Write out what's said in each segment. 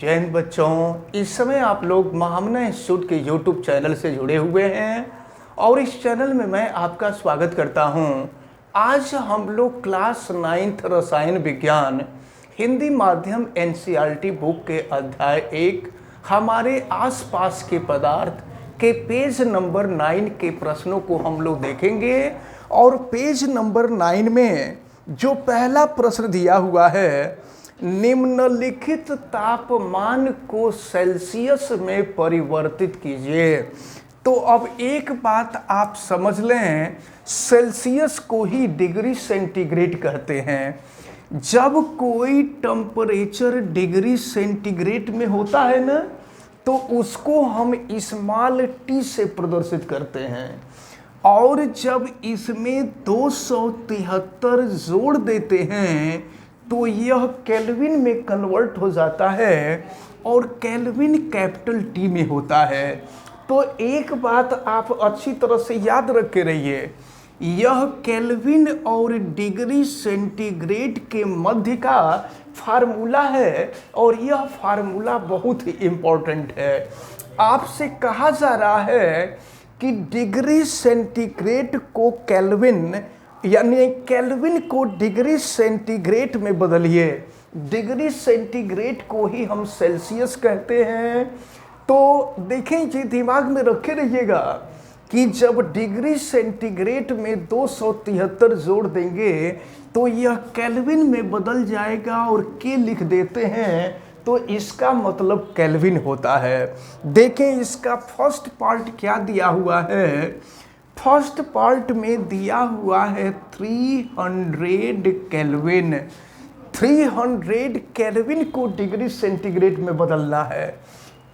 जय हिंद बच्चों। इस समय आप लोग महामना इंस्टीट्यूट के यूट्यूब चैनल से जुड़े हुए हैं और इस चैनल में मैं आपका स्वागत करता हूं। आज हम लोग क्लास 9th रसायन विज्ञान हिंदी माध्यम एनसीईआरटी बुक के अध्याय 1 हमारे आसपास के पदार्थ के पेज नंबर 9 के प्रश्नों को हम लोग देखेंगे। और पेज नंबर 9 में जो पहला प्रश्न दिया हुआ है, निम्नलिखित तापमान को सेल्सियस में परिवर्तित कीजिए। तो अब एक बात आप समझ लें, सेल्सियस को ही डिग्री सेंटीग्रेड कहते हैं। जब कोई टेम्परेचर डिग्री सेंटीग्रेड में होता है ना, तो उसको हम स्मॉल टी से प्रदर्शित करते हैं। और जब इसमें 273 जोड़ देते हैं तो यह केल्विन में कन्वर्ट हो जाता है और केल्विन कैपिटल टी में होता है। तो एक बात आप अच्छी तरह से याद रखे रहिए, यह केल्विन और डिग्री सेंटीग्रेड के मध्य का फार्मूला है और यह फार्मूला बहुत ही इम्पोर्टेंट है। आपसे कहा जा रहा है कि डिग्री सेंटीग्रेड को केल्विन यानी केल्विन को डिग्री सेंटीग्रेड में बदलिए। डिग्री सेंटीग्रेड को ही हम सेल्सियस कहते हैं। तो देखें जी, दिमाग में रखे रहिएगा कि जब डिग्री सेंटीग्रेड में 273 जोड़ देंगे तो यह केल्विन में बदल जाएगा और के लिख देते हैं तो इसका मतलब केल्विन होता है। देखें इसका फर्स्ट पार्ट क्या दिया हुआ है। फर्स्ट पार्ट में दिया हुआ है 300 केल्विन। 300 केल्विन को डिग्री सेंटीग्रेड में बदलना है।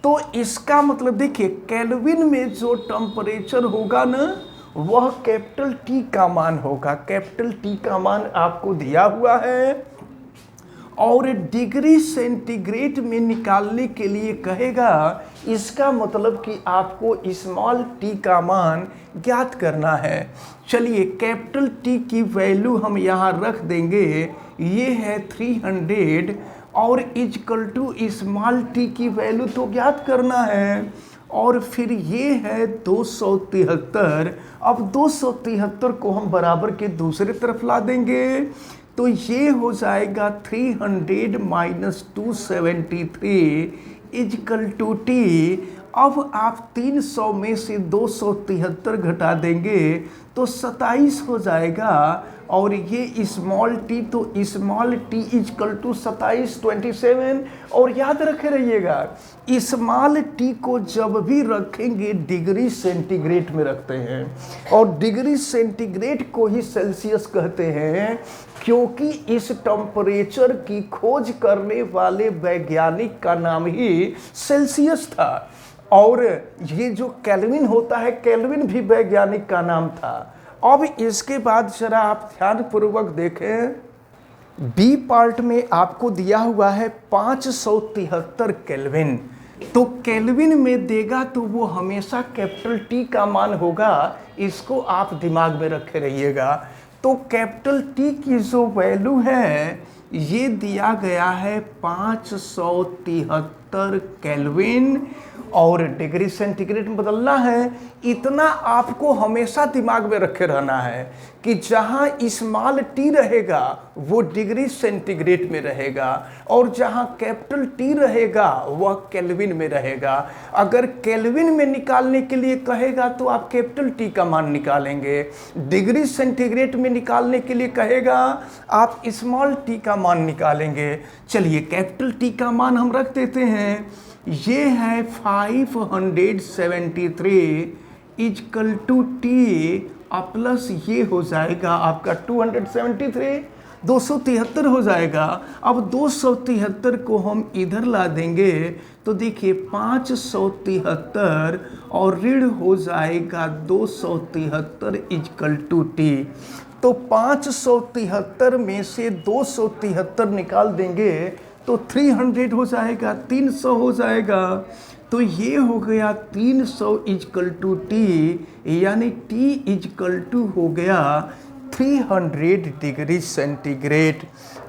तो इसका मतलब देखिए, केल्विन में जो टेम्परेचर होगा ना, वह कैपिटल टी का मान होगा। कैपिटल टी का मान आपको दिया हुआ है और डिग्री सेंटीग्रेड में निकालने के लिए कहेगा। इसका मतलब कि आपको स्मॉल टी का मान ज्ञात करना है। चलिए, कैपिटल टी की वैल्यू हम यहाँ रख देंगे, ये है 300 और इक्वल टू स्मॉल टी की वैल्यू तो ज्ञात करना है। और फिर ये है 273। अब 273 को हम बराबर के दूसरे तरफ ला देंगे तो ये हो जाएगा 300 माइनस 273 इक्वल टू टी। अब आप 300 में से 273 घटा देंगे तो 27 हो जाएगा और ये स्मॉल टी, तो स्मॉल टी इक्वल टू 27 27। और याद रखे रहिएगा, स्मॉल टी को जब भी रखेंगे डिग्री सेंटीग्रेड में रखते हैं और डिग्री सेंटीग्रेड को ही सेल्सियस कहते हैं, क्योंकि इस टेम्परेचर की खोज करने वाले वैज्ञानिक का नाम ही सेल्सियस था। और ये जो केल्विन होता है, केल्विन भी वैज्ञानिक का नाम था। अब इसके बाद जरा आप ध्यानपूर्वक देखें, बी पार्ट में आपको दिया हुआ है 573 केल्विन। तो केल्विन में देगा तो वो हमेशा कैपिटल टी का मान होगा। इसको आप दिमाग में रखे रहिएगा। तो कैपिटल टी की जो वैल्यू है, ये दिया गया है 573 केल्विन और डिग्री सेंटीग्रेड में बदलना है। इतना आपको हमेशा दिमाग में रखे रहना है कि जहां स्मॉल टी रहेगा वो डिग्री सेंटीग्रेड में रहेगा और जहां कैपिटल टी रहेगा वह केल्विन में रहेगा। अगर केल्विन में निकालने के लिए कहेगा तो आप कैपिटल टी का मान निकालेंगे। डिग्री सेंटीग्रेड में निकालने के लिए कहेगा आप स्मॉल टी का मान निकालेंगे। चलिए, कैपिटल टी का मान हम रख देते हैं, ये है 573 इक्वल टू टी प्लस ये हो जाएगा आपका 273, 273 हो जाएगा। अब 273 को हम इधर ला देंगे तो देखिए 573 और ऋण हो जाएगा 273 इक्वल टू टी। तो 573 में से 273 निकाल देंगे तो 300 हो जाएगा, 300 हो जाएगा। तो ये हो गया 300 इक्वल टू टी, यानी टी इक्वल टू हो गया 300 डिग्री सेंटीग्रेड।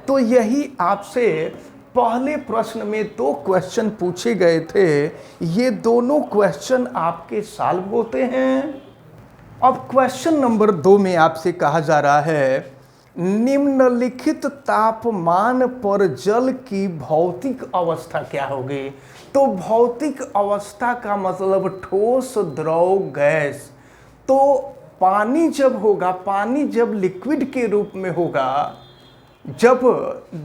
तो यही आपसे पहले प्रश्न में 2 क्वेश्चन पूछे गए थे, ये दोनों क्वेश्चन आपके सॉल्व होते हैं। अब क्वेश्चन नंबर 2 में आपसे कहा जा रहा है, निम्नलिखित तापमान पर जल की भौतिक अवस्था क्या होगी। तो भौतिक अवस्था का मतलब ठोस, द्रव, गैस। तो पानी जब होगा, पानी जब लिक्विड के रूप में होगा, जब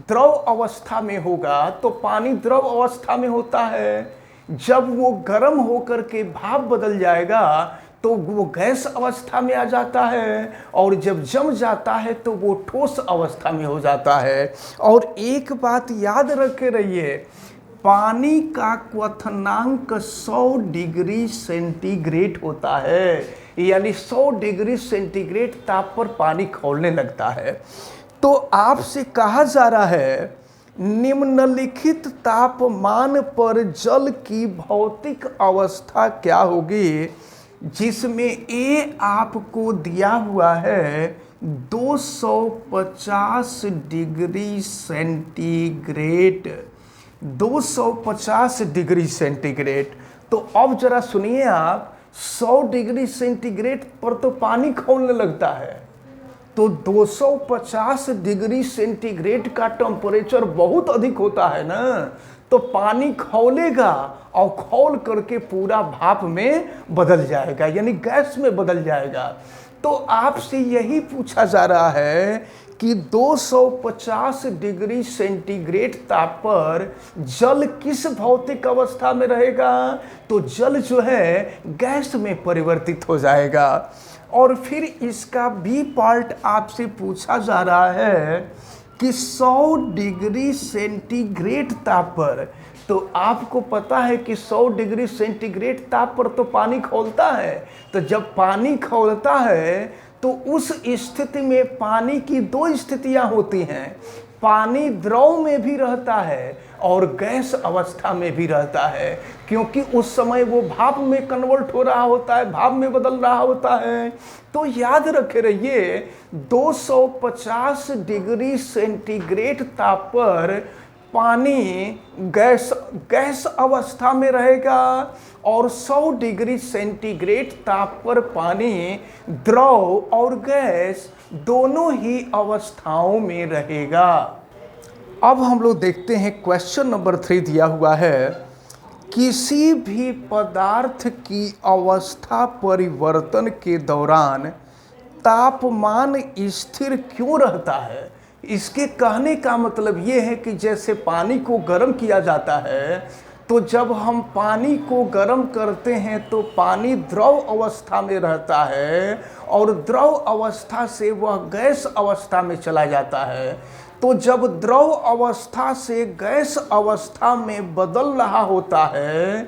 द्रव अवस्था में होगा, तो पानी द्रव अवस्था में होता है। जब वो गर्म होकर के भाप बदल जाएगा तो वो गैस अवस्था में आ जाता है, और जब जम जाता है तो वो ठोस अवस्था में हो जाता है। और एक बात याद रखे रहिए, पानी का क्वथनांक 100 डिग्री सेंटीग्रेड होता है, यानी 100 डिग्री सेंटीग्रेड ताप पर पानी खौलने लगता है। तो आपसे कहा जा रहा है, निम्नलिखित तापमान पर जल की भौतिक अवस्था क्या होगी, जिसमें ए आपको दिया हुआ है 250 डिग्री सेंटीग्रेड, 250 डिग्री सेंटीग्रेड। तो अब जरा सुनिए आप, 100 डिग्री सेंटीग्रेड पर तो पानी खौलने लगता है, तो 250 डिग्री सेंटीग्रेड का टेम्परेचर बहुत अधिक होता है ना, तो पानी खौलेगा और खौल करके पूरा भाप में बदल जाएगा, यानी गैस में बदल जाएगा। तो आपसे यही पूछा जा रहा है कि 250 डिग्री सेंटीग्रेड ताप पर जल किस भौतिक अवस्था में रहेगा। तो जल जो है गैस में परिवर्तित हो जाएगा। और फिर इसका बी पार्ट आपसे पूछा जा रहा है कि 100 डिग्री सेंटीग्रेड ताप पर, तो आपको पता है कि 100 डिग्री सेंटीग्रेड ताप पर तो पानी खौलता है। तो जब पानी खौलता है तो उस स्थिति में पानी की 2 स्थितियां होती हैं, पानी द्रव में भी रहता है और गैस अवस्था में भी रहता है, क्योंकि उस समय वो भाप में कन्वर्ट हो रहा होता है, भाप में बदल रहा होता है। तो याद रखे रहिए, 250 डिग्री सेंटीग्रेड ताप पर पानी गैस अवस्था में रहेगा, और 100 डिग्री सेंटीग्रेड ताप पर पानी द्रव और गैस दोनों ही अवस्थाओं में रहेगा। अब हम लोग देखते हैं क्वेश्चन नंबर 3 दिया हुआ है, किसी भी पदार्थ की अवस्था परिवर्तन के दौरान तापमान स्थिर क्यों रहता है। इसके कहने का मतलब ये है कि जैसे पानी को गर्म किया जाता है, तो जब हम पानी को गर्म करते हैं तो पानी द्रव अवस्था में रहता है, और द्रव अवस्था से वह गैस अवस्था में चला जाता है। तो जब द्रव अवस्था से गैस अवस्था में बदल रहा होता है,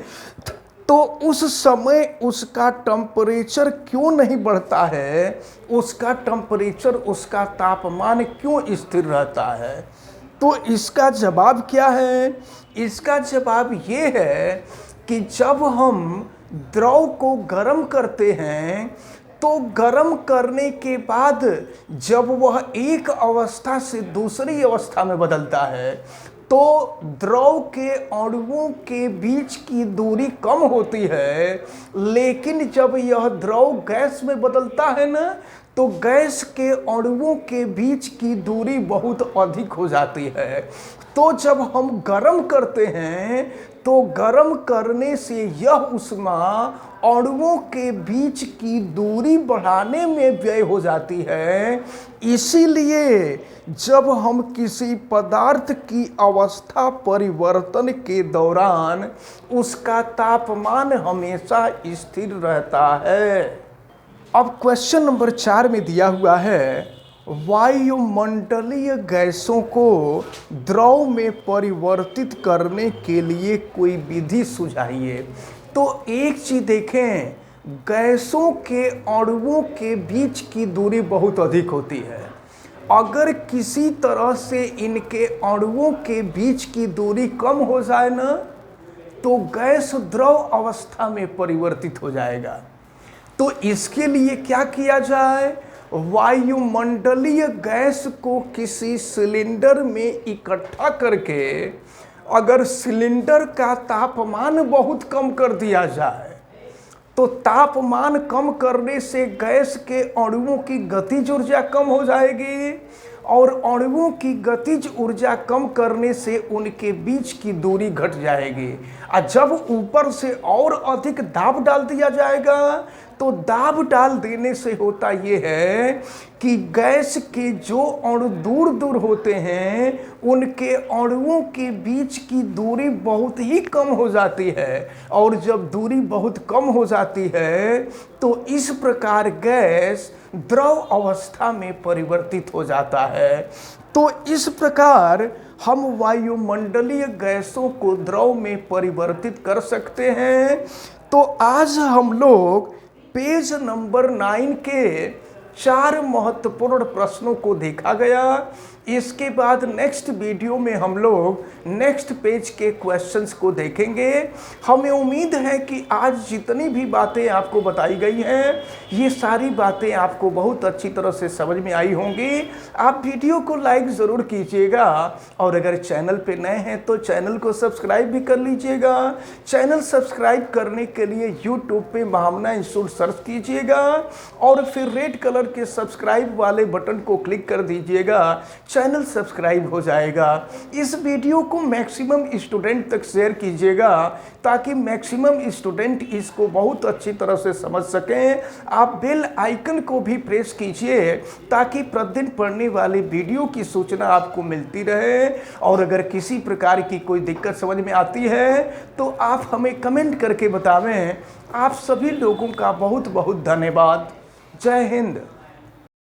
तो उस समय उसका टेम्परेचर क्यों नहीं बढ़ता है, उसका टेम्परेचर, उसका तापमान क्यों स्थिर रहता है। तो इसका जवाब क्या है। इसका जवाब ये है कि जब हम द्रव को गर्म करते हैं, तो गर्म करने के बाद जब वह एक अवस्था से दूसरी अवस्था में बदलता है, तो द्रव के अणुओं के बीच की दूरी कम होती है, लेकिन जब यह द्रव गैस में बदलता है ना, तो गैस के अणुओं के बीच की दूरी बहुत अधिक हो जाती है। तो जब हम गर्म करते हैं, तो गर्म करने से यह ऊष्मा अणुओं के बीच की दूरी बढ़ाने में व्यय हो जाती है। इसीलिए जब हम किसी पदार्थ की अवस्था परिवर्तन के दौरान उसका तापमान हमेशा स्थिर रहता है। अब क्वेश्चन नंबर 4 में दिया हुआ है, वायुमंडलीय गैसों को द्रव में परिवर्तित करने के लिए कोई विधि सुझाइए। तो एक चीज देखें, गैसों के अणुओं के बीच की दूरी बहुत अधिक होती है। अगर किसी तरह से इनके अणुओं के बीच की दूरी कम हो जाए ना, तो गैस द्रव अवस्था में परिवर्तित हो जाएगा। तो इसके लिए क्या किया जाए, वायुमंडलीय गैस को किसी सिलेंडर में इकट्ठा करके अगर सिलेंडर का तापमान बहुत कम कर दिया जाए तो तापमान कम करने से गैस के अणुओं की गतिज ऊर्जा कम हो जाएगी और अणुओं की गतिज ऊर्जा कम करने से उनके बीच की दूरी घट जाएगी। और जब ऊपर से और अधिक दाब डाल दिया जाएगा तो दाब डाल देने से होता ये है कि गैस के जो अणु दूर दूर होते हैं उनके अणुओं के बीच की दूरी बहुत ही कम हो जाती है और जब दूरी बहुत कम हो जाती है तो इस प्रकार गैस द्रव अवस्था में परिवर्तित हो जाता है। तो इस प्रकार हम वायुमंडलीय गैसों को द्रव में परिवर्तित कर सकते हैं। तो आज हम लोग पेज नंबर 9 के 4 महत्वपूर्ण प्रश्नों को देखा गया। इसके बाद नेक्स्ट वीडियो में हम लोग नेक्स्ट पेज के क्वेश्चंस को देखेंगे। हमें उम्मीद है कि आज जितनी भी बातें आपको बताई गई हैं ये सारी बातें आपको बहुत अच्छी तरह से समझ में आई होंगी। आप वीडियो को लाइक ज़रूर कीजिएगा और अगर चैनल पे नए हैं तो चैनल को सब्सक्राइब भी कर लीजिएगा। चैनल सब्सक्राइब करने के लिए यूट्यूब पे महामना इंस्टीट्यूट सर्च कीजिएगा और फिर रेड कलर के सब्सक्राइब वाले बटन को क्लिक कर दीजिएगा। चैनल सब्सक्राइब हो जाएगा। इस वीडियो को मैक्सिमम स्टूडेंट तक शेयर कीजिएगा ताकि मैक्सिमम स्टूडेंट इसको बहुत अच्छी तरह से समझ सकें। आप बेल आइकन को भी प्रेस कीजिए ताकि प्रतिदिन पढ़ने वाले वीडियो की सूचना आपको मिलती रहे। और अगर किसी प्रकार की कोई दिक्कत समझ में आती है तो आप हमें कमेंट करके बतावें। आप सभी लोगों का बहुत बहुत धन्यवाद। जय हिंद।